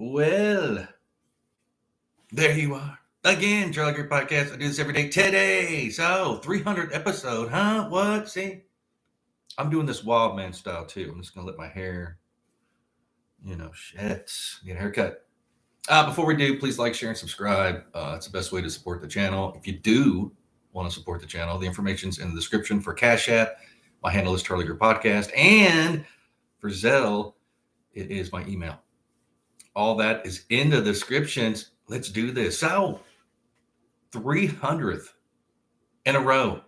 Well, there you are. Again, Charlie Greer Podcast. I do this every day today. So, 300 episode, huh? What? See? I'm doing this wild man style too. I'm just going to let my hair, get a haircut. Before we do, please like, share, and subscribe. It's the best way to support the channel. If you do want to support the channel, the information's in the description for Cash App. My handle is Charlie Greer Podcast. And for Zelle, it is my email. All that is in the descriptions. Let's do this. So, 300th in a row.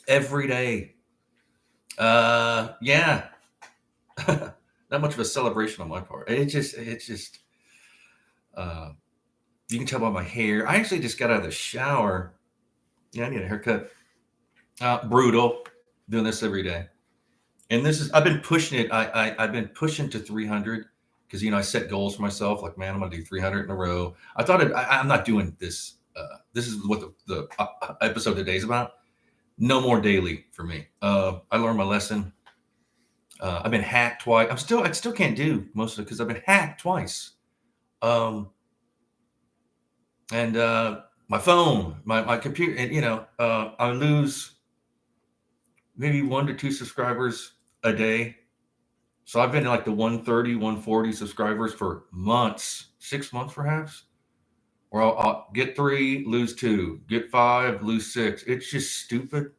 Every day. Yeah. Not much of a celebration on my part. It's just, you can tell by my hair. I actually just got out of the shower. Yeah, I need a haircut. Brutal. Doing this every day. And I've been pushing it. I've been pushing to 300 because, I set goals for myself. Like, man, I'm going to do 300 in a row. I thought I'm not doing this. This is what the episode today is about. No more daily for me. I learned my lesson. I've been hacked twice. I still can't do most of it because I've been hacked twice. And my phone, my computer, and I lose maybe 1 to 2 subscribers a day. So I've been like the 130, 140 subscribers for months, 6 months perhaps. Or I'll get 3, lose 2, get 5, lose 6. It's just stupid.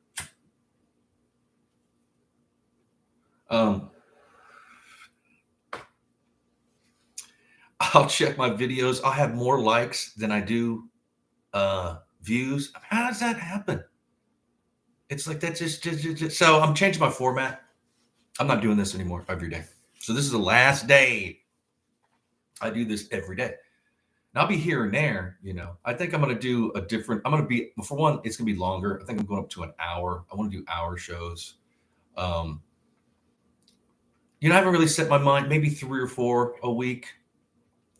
I'll check my videos. I'll have more likes than I do views. How does that happen? It's like that just. So I'm changing my format. I'm not doing this anymore every day. So this is the last day I do this every day. And I'll be here and there, I think I'm going to do for one, it's going to be longer. I think I'm going up to an hour. I want to do hour shows. I haven't really set my mind, maybe 3 or 4 a week.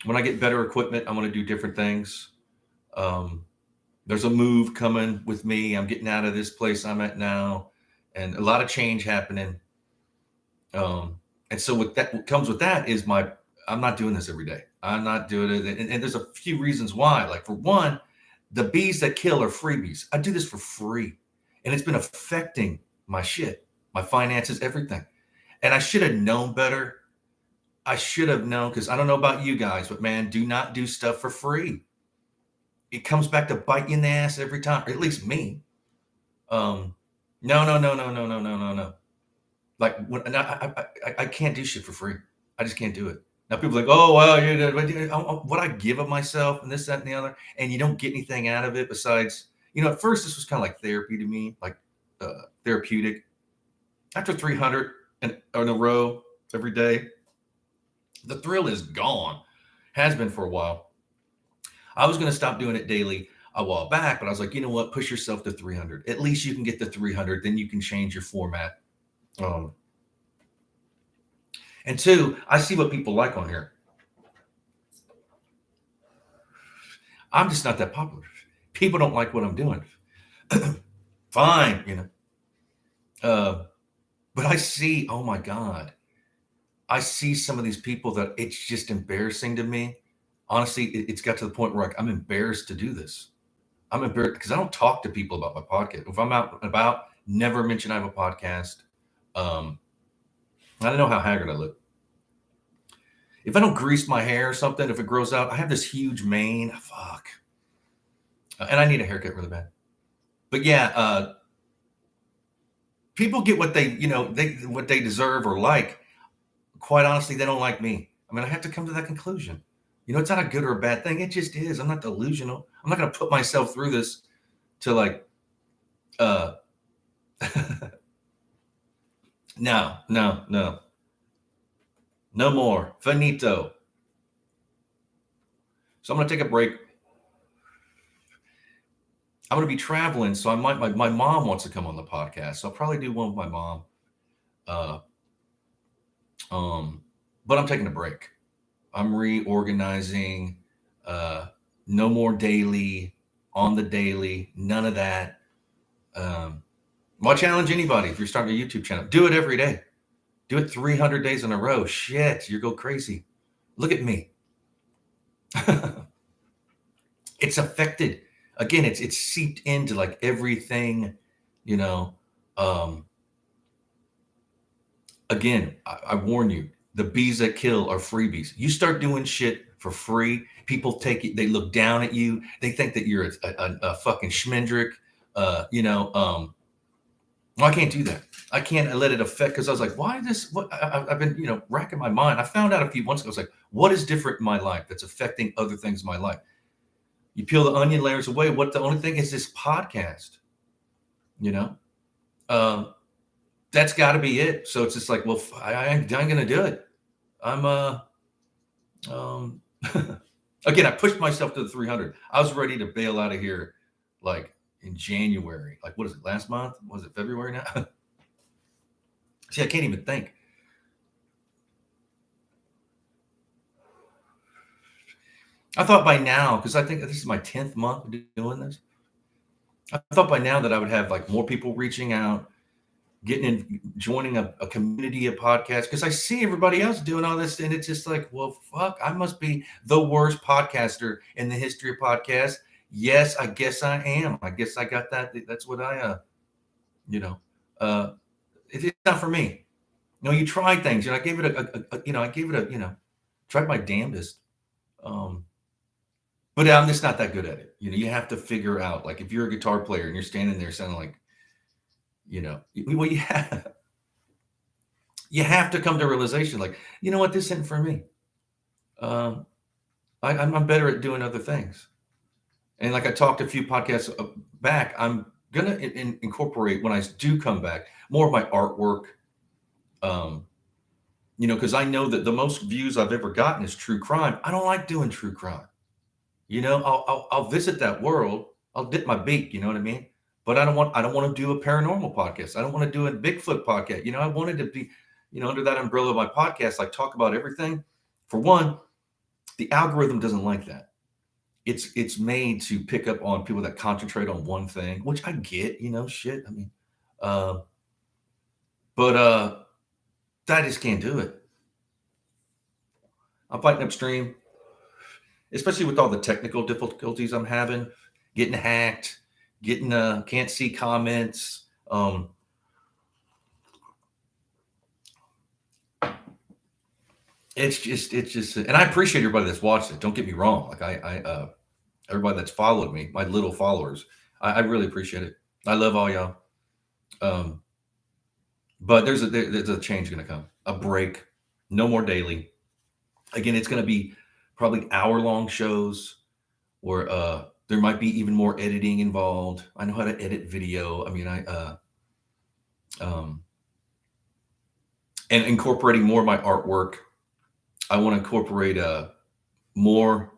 When I get better equipment, I'm going to do different things. There's a move coming with me. I'm getting out of this place I'm at now, and a lot of change happening. And so what comes with that is I'm not doing this every day. I'm not doing it. And there's a few reasons why. Like, for one, the bees that kill are freebies. I do this for free. And it's been affecting my shit, my finances, everything. And I should have known better. I should have known, because I don't know about you guys, but man, do not do stuff for free. It comes back to bite you in the ass every time, or at least me. No. Like, I can't do shit for free. I just can't do it. Now people are like, oh, well, what I give of myself and this, that, and the other, and you don't get anything out of it besides, at first this was kind of like therapy to me, like therapeutic. After 300 in a row every day, the thrill is gone. Has been for a while. I was going to stop doing it daily a while back, but I was like, you know what? Push yourself to 300. At least you can get to 300. Then you can change your format. And 2, I see what people like on here. I'm just not that popular. People don't like what I'm doing. Fine, but I see, oh my God, I see some of these people that it's just embarrassing to me. Honestly, it's got to the point where I'm embarrassed to do this. I'm embarrassed because I don't talk to people about my podcast. If I'm out and about, never mention I have a podcast. I don't know how haggard I look. If I don't grease my hair or something, if it grows out, I have this huge mane. Fuck. And I need a haircut really bad. But yeah, people get what they deserve or like. Quite honestly, they don't like me. I mean, I have to come to that conclusion. It's not a good or a bad thing. It just is. I'm not delusional. I'm not going to put myself through this to No more. Finito. So I'm going to take a break. I'm going to be traveling, so my mom wants to come on the podcast, so I'll probably do one with my mom. But I'm taking a break. I'm reorganizing. No more daily, on the daily, none of that. Well, I challenge anybody, if you're starting a YouTube channel, do it every day. Do it 300 days in a row. Shit, you go crazy. Look at me. It's affected. Again, it's seeped into like everything, you know. Um, again, I warn you, the bees that kill are freebies. You start doing shit for free, people take it, they look down at you, they think that you're a fucking schmendrick. Well, I can't do that. I can't let it affect, because I was like, why this? What I've been, racking my mind. I found out a few months ago. I was like, what is different in my life that's affecting other things in my life? You peel the onion layers away. What the only thing is this podcast, you know? Um, that's got to be it. So it's just like, well, I'm going to do it. I'm um, again, I pushed myself to the 300. I was ready to bail out of here, like in January. Like, what is it? Last month? Was it February now? See, I can't even think. I thought by now, because I think this is my 10th month of doing this. I thought by now that I would have like more people reaching out, getting in, joining a community of podcasts, because I see everybody else doing all this, and it's just like, well, fuck, I must be the worst podcaster in the history of podcasts. Yes, I guess I am. I guess I got that. That's what it's not for me. You try things. I gave it tried my damnedest. But I'm just not that good at it. You have to figure out, like, if you're a guitar player and you're standing there sounding like, well, you have to come to a realization, like, you know what, this isn't for me. I'm better at doing other things. And like I talked a few podcasts back, I'm gonna incorporate, when I do come back, more of my artwork. Because I know that the most views I've ever gotten is true crime. I don't like doing true crime. I'll visit that world. I'll dip my beak. You know what I mean? But I don't want to do a paranormal podcast. I don't want to do a Bigfoot podcast. I wanted to be, under that umbrella of my podcast, like, talk about everything. For one, the algorithm doesn't like that. It's made to pick up on people that concentrate on one thing, which I get, shit. I mean, but I just can't do it. I'm fighting upstream, especially with all the technical difficulties I'm having, getting hacked, getting can't see comments. It's just, and I appreciate everybody that's watched it. Don't get me wrong. Like, I everybody that's followed me, my little followers, I really appreciate it. I love all y'all. But there's a change going to come, a break, no more daily. Again, it's going to be probably hour-long shows where there might be even more editing involved. I know how to edit video. I mean, and incorporating more of my artwork. I want to incorporate more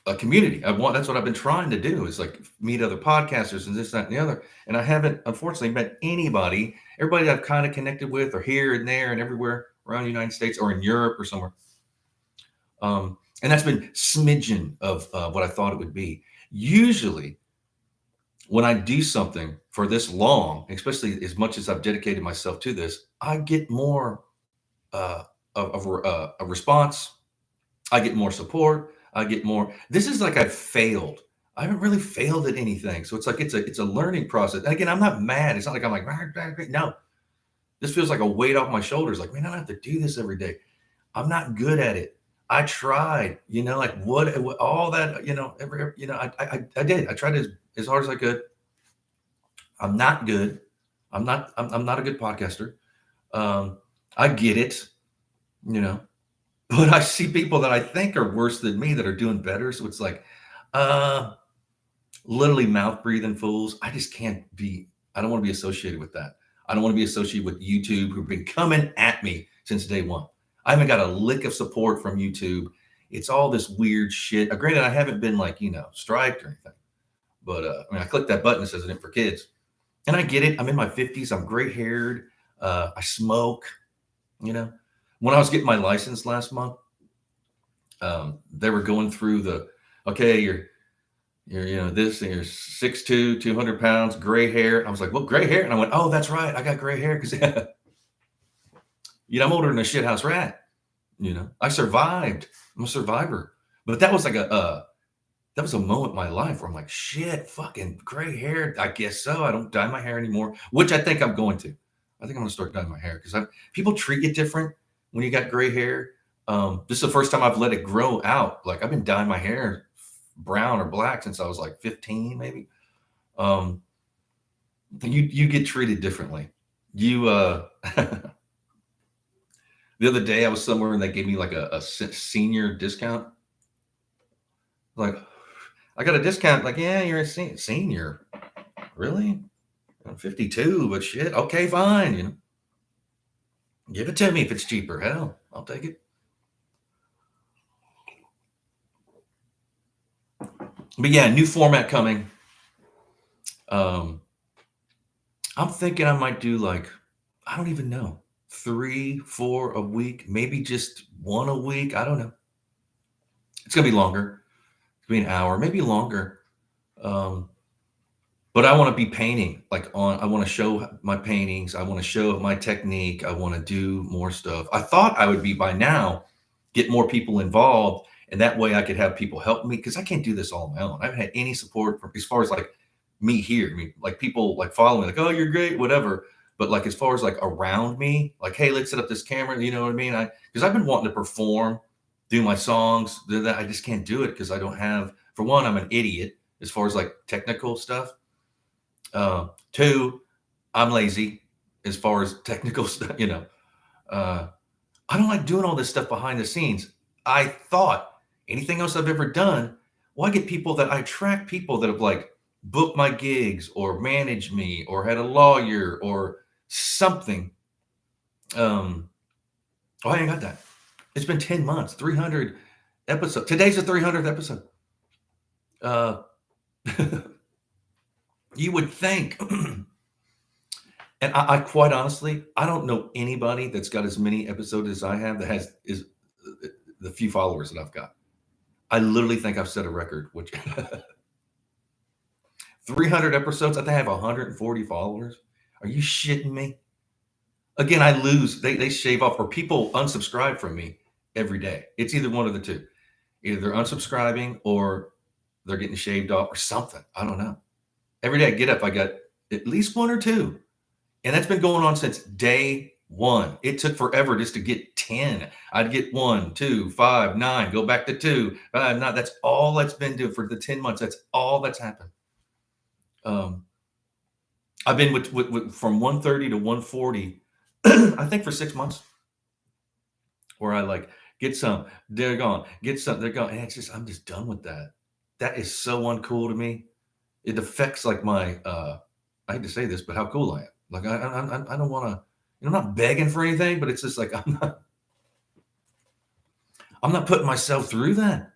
a community. That's what I've been trying to do, is like meet other podcasters and this, that, and the other. And I haven't, unfortunately, met anybody. Everybody I've kind of connected with, or here and there and everywhere around the United States or in Europe or somewhere. And that's been smidgen of what I thought it would be. Usually, when I do something for this long, especially as much as I've dedicated myself to this, I get more of a response. I get more support. I get more. This is like I've failed. I haven't really failed at anything. So it's like it's a learning process. And again, I'm not mad. It's not like I'm like, no. This feels like a weight off my shoulders. Like, man, I don't have to do this every day. I'm not good at it. I tried, like what all that, I did. I tried as hard as I could. I'm not good. I'm not a good podcaster. I get it, but I see people that I think are worse than me that are doing better. So it's like, literally mouth breathing fools. I just can't be, I don't want to be associated with that. I don't want to be associated with YouTube, who've been coming at me since day one. I haven't got a lick of support from YouTube. It's all this weird shit. Granted, I haven't been like, striked or anything, but I clicked that button that says it for kids, and I get it. I'm in my 50s. I'm gray haired. I smoke. When I was getting my license last month, they were going through okay, you're this, and you're 6'2", 200 pounds, gray hair. I was like, well, gray hair. And I went, oh, that's right. I got gray hair because, I'm older than a shithouse rat. I survived. I'm a survivor. But that was like that was a moment in my life where I'm like, shit, fucking gray hair. I guess so. I don't dye my hair anymore, which I think I'm going to. I think I'm gonna start dyeing my hair because people treat you different when you got gray hair. This is the first time I've let it grow out. Like I've been dyeing my hair brown or black since I was like 15, maybe. Um, you get treated differently. You the other day I was somewhere and they gave me like a senior discount. Like I got a discount. Like, yeah, you're a senior. Really? I'm 52, but shit. Okay, fine. Give it to me if it's cheaper. Hell, I'll take it. But yeah, new format coming. I'm thinking I might do like, I don't even know, 3, 4 a week, maybe just one a week. I don't know. It's gonna be longer. It's gonna be an hour, maybe longer. Um, but I want to be painting I want to show my paintings. I want to show my technique. I want to do more stuff. I thought I would be by now, get more people involved. And that way I could have people help me because I can't do this all on my own. I haven't had any support from as far as like me here. I mean, like people like follow me, like, oh, you're great, whatever. But like as far as like around me, like, hey, let's set up this camera. You know what I mean? Because I've been wanting to perform, do my songs, do that. I just can't do it because I don't have, for one, I'm an idiot as far as like technical stuff. Two, I'm lazy as far as technical stuff. I don't like doing all this stuff behind the scenes. I thought anything else I've ever done, well, I attract people that have like booked my gigs or managed me or had a lawyer or something. I ain't got that. It's been 10 months, 300 episodes. Today's the 300th episode. You would think, and I quite honestly, I don't know anybody that's got as many episodes as I have that has is the few followers that I've got. I literally think I've set a record, which 300 episodes. I think I have 140 followers. Are you shitting me? Again, I lose. They shave off, or people unsubscribe from me every day. It's either one of the two. Either they're unsubscribing or they're getting shaved off or something. I don't know. Every day I get up, I got at least one or two. And that's been going on since day one. It took forever just to get 10. I'd get 1, 2, 5, 9, go back to 2, 5, 9. That's all that's been doing for the 10 months. That's all that's happened. I've been with from 130 to 140, I think for 6 months, where I like get some, they're gone, get some, they're gone. And I'm just done with that. That is so uncool to me. It affects like my, I hate to say this, but how cool I am. Like I don't want to. I'm not begging for anything, but it's just like I'm not putting myself through that.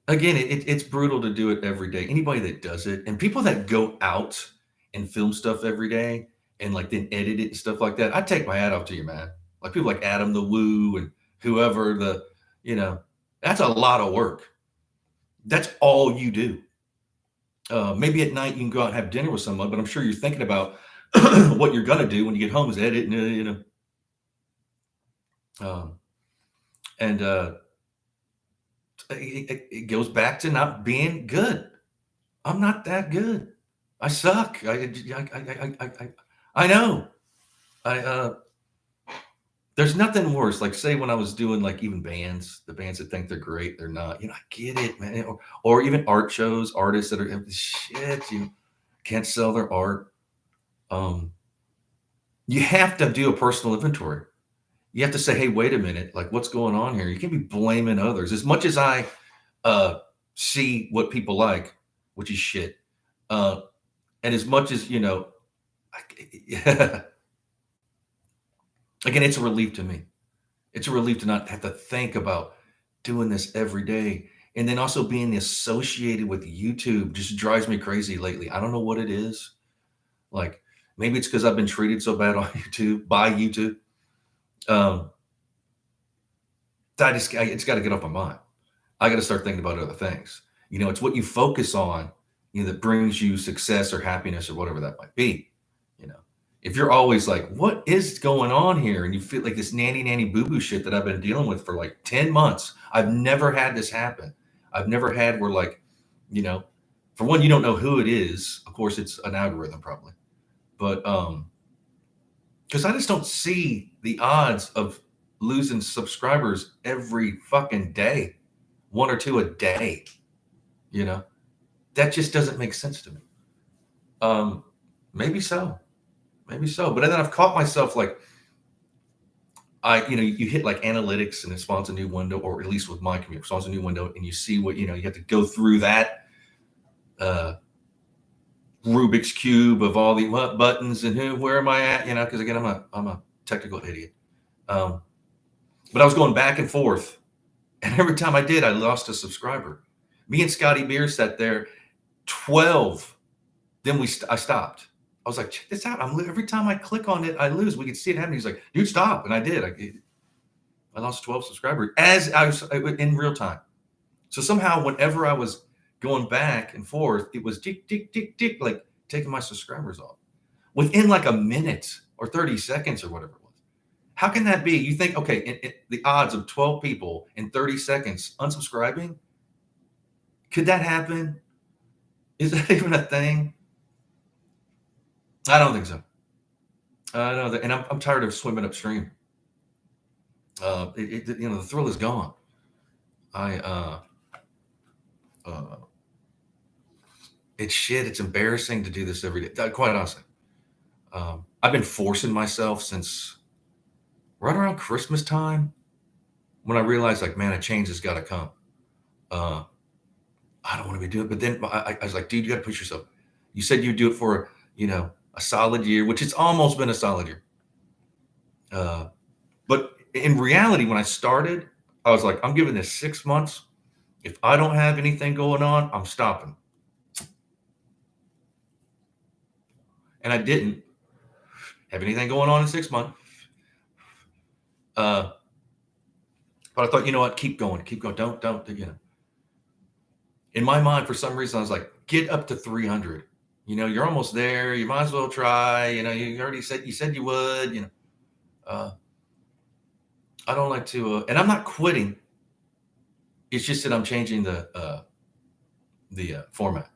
Again, it's brutal to do it every day. Anybody that does it, and people that go out and film stuff every day and like then edit it and stuff like that, I take my hat off to you, man. Like people like Adam the Woo and whoever that's a lot of work. That's all you do. Maybe at night you can go out and have dinner with someone, but I'm sure you're thinking about what you're gonna do when you get home is edit, and it goes back to not being good. I'm not that good. I suck. I know. There's nothing worse. Like say when I was doing like even bands, the bands that think they're great, they're not. I get it, man. Or even art shows, artists that are shit. Can't sell their art. You have to do a personal inventory. You have to say, hey, wait a minute, like what's going on here? You can't be blaming others. As much as I see what people like, which is shit, and as much as again, it's a relief to me. It's a relief to not have to think about doing this every day. And then also being associated with YouTube just drives me crazy lately. I don't know what it is. Like maybe it's because I've been treated so bad on YouTube by YouTube. It's got to get off my mind. I got to start thinking about other things. It's what you focus on, that brings you success or happiness or whatever that might be. if you're always like, what is going on here? And you feel like this nanny boo-boo shit that I've been dealing with for like 10 months. I've never had this happen. I've never had where like, you know, for one, you don't know who it is. Of course, it's an algorithm probably. But because I just don't see the odds of losing subscribers every fucking day, 1 or 2 a day. You know, that just doesn't make sense to me. Maybe so, but then I've caught myself like, you hit like analytics and it spawns a new window, or at least with my community, spawns a new window, and you see what, you have to go through that Rubik's cube of all the buttons and where am I at, because again, I'm a technical idiot. But I was going back and forth, and every time I did, I lost a subscriber. Me and Scotty Beer sat there, 12. Then I stopped. I was like, check this out. Every time I click on it, I lose. We could see it happening. He's like, dude, stop. And I did. I lost 12 subscribers as I was in real time. So somehow, whenever I was going back and forth, it was tick, tick, tick, tick, like taking my subscribers off within like a minute or 30 seconds or whatever it was. How can that be? You think, okay, the odds of 12 people in 30 seconds unsubscribing, could that happen? Is that even a thing? I don't think so. I know that, and I'm tired of swimming upstream. The thrill is gone. It's shit. It's embarrassing to do this every day. Quite honestly, I've been forcing myself since right around Christmas time, when I realized, like, man, a change has got to come. I don't want to be doing it, but then I was like, dude, you got to push yourself. You said you'd do it for a solid year, which it's almost been a solid year. But in reality, when I started, I was like, I'm giving this 6 months. If I don't have anything going on, I'm stopping. And I didn't have anything going on in 6 months. But I thought, you know what? Keep going. Don't. In my mind, for some reason, I was like, get up to 300. You're almost there. You might as well try. You already said you would. I don't like to, and I'm not quitting. It's just that I'm changing the format.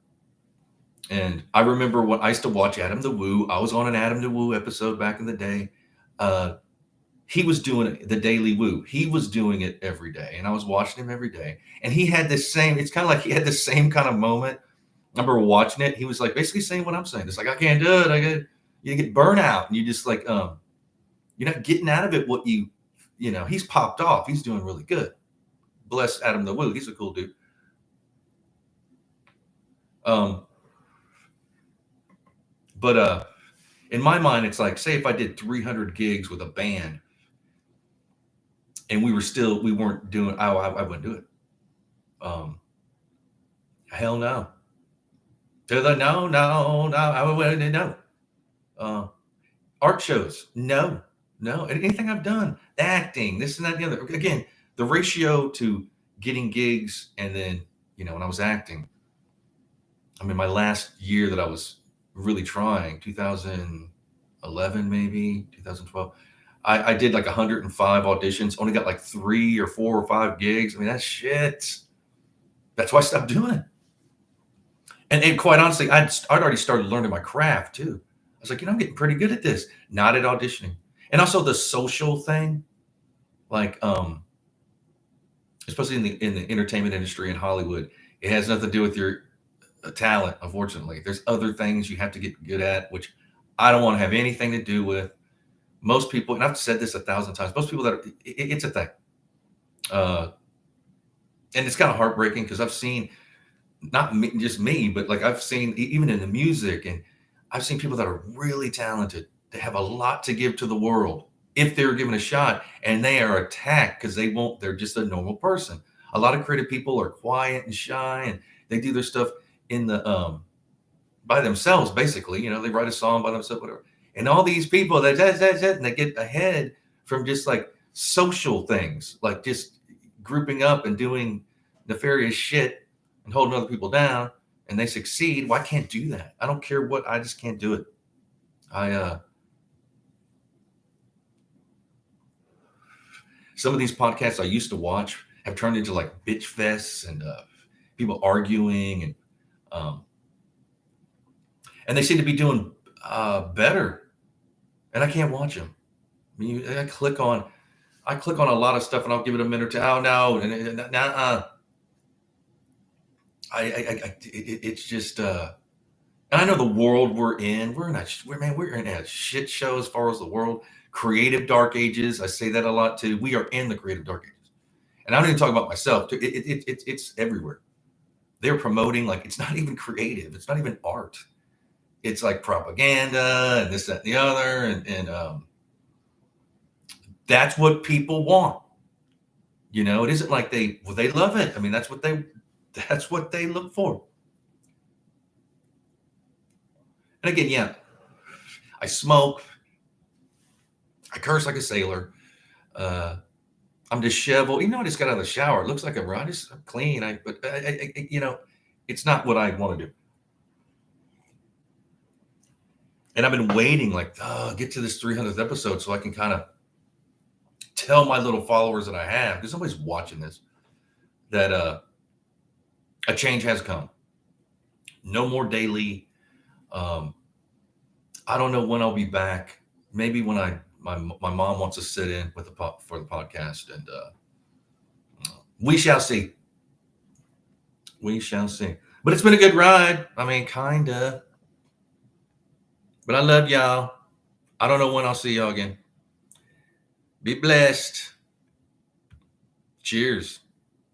And I remember when I used to watch Adam the Woo. I was on an Adam the Woo episode back in the day. He was doing the Daily Woo. He was doing it every day, and I was watching him every day. And he had this same. It's kind of like he had the same kind of moment. I remember watching it. He was like basically saying what I'm saying. It's like, I can't do it. You get burnout, and you just like you're not getting out of it what he's popped off. He's doing really good. Bless Adam the Woo. He's a cool dude. But in my mind, it's like, say if I did 300 gigs with a band and we weren't doing, I wouldn't do it. Hell no. No, I wouldn't, no. Art shows, no. Anything I've done, acting, this and that, and the other. Again, the ratio to getting gigs and then, when I was acting, my last year that I was really trying, 2011, maybe 2012, I did like 105 auditions, only got like 3 or 4 or 5 gigs. That's shit. That's why I stopped doing it. And quite honestly, I'd already started learning my craft too. I was like, I'm getting pretty good at this. Not at auditioning. And also the social thing, like, especially in the entertainment industry in Hollywood, it has nothing to do with your talent. Unfortunately, there's other things you have to get good at, which I don't want to have anything to do with. Most people, and I've said this 1,000 times, most people it's a thing. And it's kind of heartbreaking because I've seen, not just me, but like I've seen even in the music, and I've seen people that are really talented. They have a lot to give to the world if they're given a shot, and they are attacked because they're just a normal person. A lot of creative people are quiet and shy, and they do their stuff in the by themselves, basically. They write a song by themselves, whatever. And all these people and they get ahead from just like social things, like just grouping up and doing nefarious shit and holding other people down, and they succeed. Well, I can't do that. I don't care what. I just can't do it. Some of these podcasts I used to watch have turned into like bitch fests and people arguing, um, and they seem to be doing better. And I can't watch them. I mean, I click on a lot of stuff, and I'll give it a minute or two. Oh no, and it's just. And I know the world we're in. We're in a shit show as far as the world. Creative dark ages. I say that a lot too. We are in the creative dark ages, and I don't even talk about myself. It's everywhere. They're promoting like it's not even creative. It's not even art. It's like propaganda and this, that, and the other, and that's what people want. It isn't like they love it. I mean, that's what they look for. And again, yeah, I smoke, I curse like a sailor. I'm disheveled. I just got out of the shower. It looks like I'm clean. But it's not what I want to do. And I've been waiting, like, get to this 300th episode so I can kind of tell my little followers that I have, because somebody's watching this, that a change has come. No more daily. I don't know when I'll be back. Maybe when my mom wants to sit in with for the podcast, and we shall see. We shall see. But it's been a good ride. I mean, kinda. But I love y'all. I don't know when I'll see y'all again. Be blessed. Cheers.